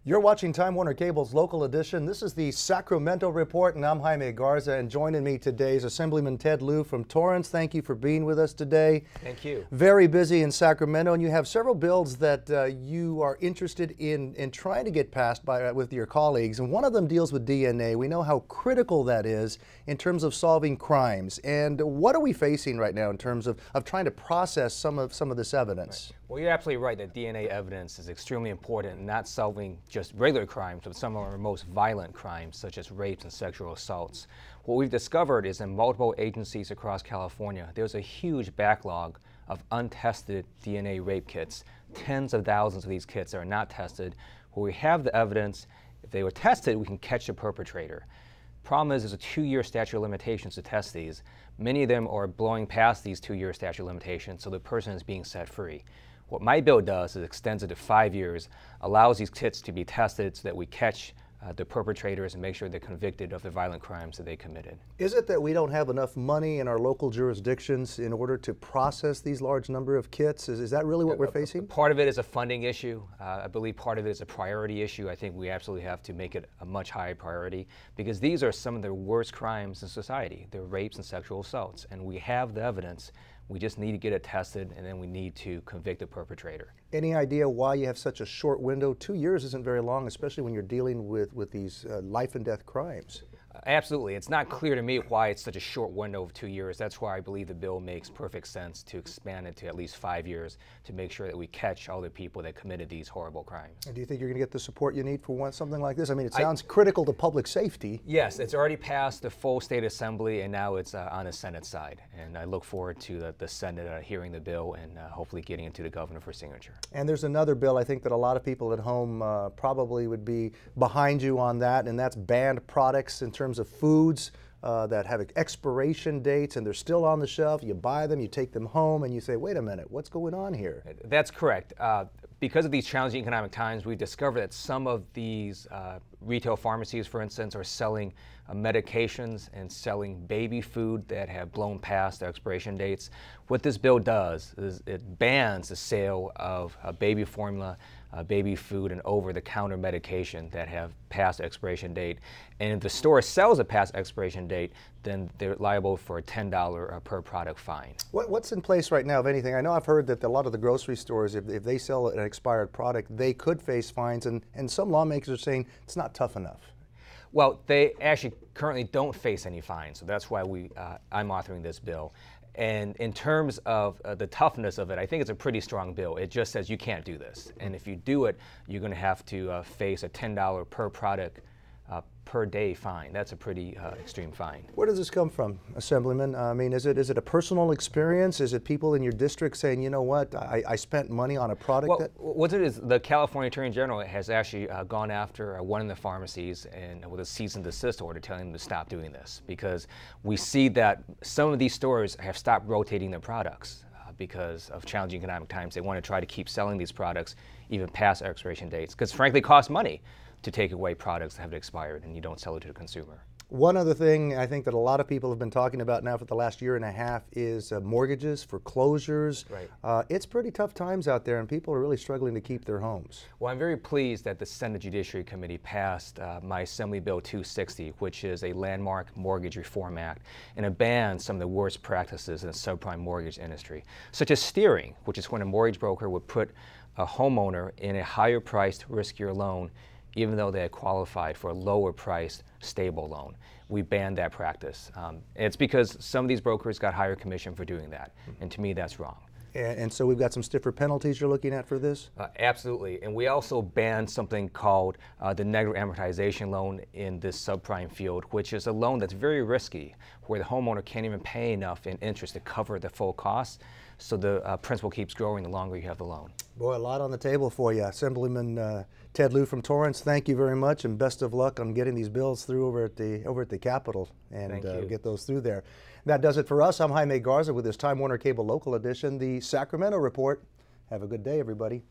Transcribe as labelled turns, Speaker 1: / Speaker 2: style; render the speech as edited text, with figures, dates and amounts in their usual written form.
Speaker 1: You're watching Time Warner Cable's local edition. This is the Sacramento Report, and I'm Jaime Garza, and joining me today is Assemblyman Ted Lieu from Torrance. Thank you for being with us today.
Speaker 2: Thank you.
Speaker 1: Very busy in Sacramento, and you have several bills that you are interested in trying to get passed with your colleagues, and one of them deals with DNA. We know how critical that is in terms of solving crimes. And what are we facing right now in terms of trying to process some of this evidence?
Speaker 2: Right. Well, you're absolutely right that DNA evidence is extremely important in not solving just regular crimes, but some of our most violent crimes, such as rapes and sexual assaults. What we've discovered is in multiple agencies across California, there's a huge backlog of untested DNA rape kits. Tens of thousands of these kits are not tested. Where we have the evidence, if they were tested, we can catch the perpetrator. Problem is, there's a 2-year statute of limitations to test these. Many of them are blowing past these 2-year statute of limitations, so the person is being set free. What my bill does is extends it to 5 years, allows these kits to be tested so that we catch the perpetrators and make sure they're convicted of the violent crimes that they committed.
Speaker 1: Is it that we don't have enough money in our local jurisdictions in order to process these large number of kits? Is that really what we're facing?
Speaker 2: Part of it is a funding issue. I believe part of it is a priority issue. I think we absolutely have to make it a much higher priority because these are some of the worst crimes in society. They're rapes and sexual assaults, and we have the evidence. We just need to get it tested, and then we need to convict the perpetrator.
Speaker 1: Any idea why you have such a short window? 2 years isn't very long, especially when you're dealing with these life and death crimes.
Speaker 2: Absolutely. It's not clear to me why it's such a short window of 2 years. That's why I believe the bill makes perfect sense to expand it to at least 5 years to make sure that we catch all the people that committed these horrible crimes.
Speaker 1: And do you think you're going to get the support you need for something like this? I mean, it sounds critical to public safety.
Speaker 2: Yes, it's already passed the full state assembly, and now it's on the Senate side. And I look forward to the Senate hearing the bill and hopefully getting it to the governor for signature.
Speaker 1: And there's another bill I think that a lot of people at home probably would be behind you on that, and that's banned products in terms of foods that have expiration dates and they're still on the shelf. You buy them, you take them home, and you say, wait a minute, what's going on here?
Speaker 2: That's correct. Because of these challenging economic times, we've discovered that some of these retail pharmacies, for instance, are selling medications and selling baby food that have blown past their expiration dates. What this bill does is it bans the sale of baby formula, baby food, and over-the-counter medication that have past expiration date. And if the store sells a past expiration date, then they're liable for a $10 per product fine.
Speaker 1: What's in place right now, if anything? I know I've heard that a lot of the grocery stores, if they sell an expired product, they could face fines, and some lawmakers are saying it's not tough enough.
Speaker 2: Well, they actually currently don't face any fines, so that's why I'm authoring this bill. And in terms of the toughness of it, I think it's a pretty strong bill. It just says you can't do this. And if you do it, you're going to have to face a $10 per product per day fine. That's a pretty extreme fine.
Speaker 1: Where does this come from, Assemblyman? I mean, is it a personal experience? Is it people in your district saying, you know what, I spent money on a product?
Speaker 2: Well, what it is, the California Attorney General has actually gone after one of the pharmacies and with a cease and desist order telling them to stop doing this because we see that some of these stores have stopped rotating their products because of challenging economic times. They want to try to keep selling these products even past expiration dates because frankly it costs money to take away products that have expired and you don't sell it to the consumer.
Speaker 1: One other thing I think that a lot of people have been talking about now for the last year and a half is mortgages, foreclosures.
Speaker 2: Right.
Speaker 1: It's pretty tough times out there and people are really struggling to keep their homes.
Speaker 2: Well, I'm very pleased that the Senate Judiciary Committee passed my Assembly Bill 260, which is a landmark mortgage reform act, and it bans some of the worst practices in the subprime mortgage industry, such as steering, which is when a mortgage broker would put a homeowner in a higher priced, riskier loan even though they had qualified for a lower priced, stable loan. We banned that practice. It's because some of these brokers got higher commission for doing that, and to me that's wrong.
Speaker 1: And so we've got some stiffer penalties you're looking at for this?
Speaker 2: Absolutely, and we also banned something called the negative amortization loan in this subprime field, which is a loan that's very risky, where the homeowner can't even pay enough in interest to cover the full cost, so the principal keeps growing the longer you have the loan.
Speaker 1: Boy, a lot on the table for you. Assemblyman Ted Lieu from Torrance, thank you very much, and best of luck on getting these bills through over at the Capitol and get those through there. That does it for us. I'm Jaime Garza with this Time Warner Cable Local Edition, the Sacramento Report. Have a good day, everybody.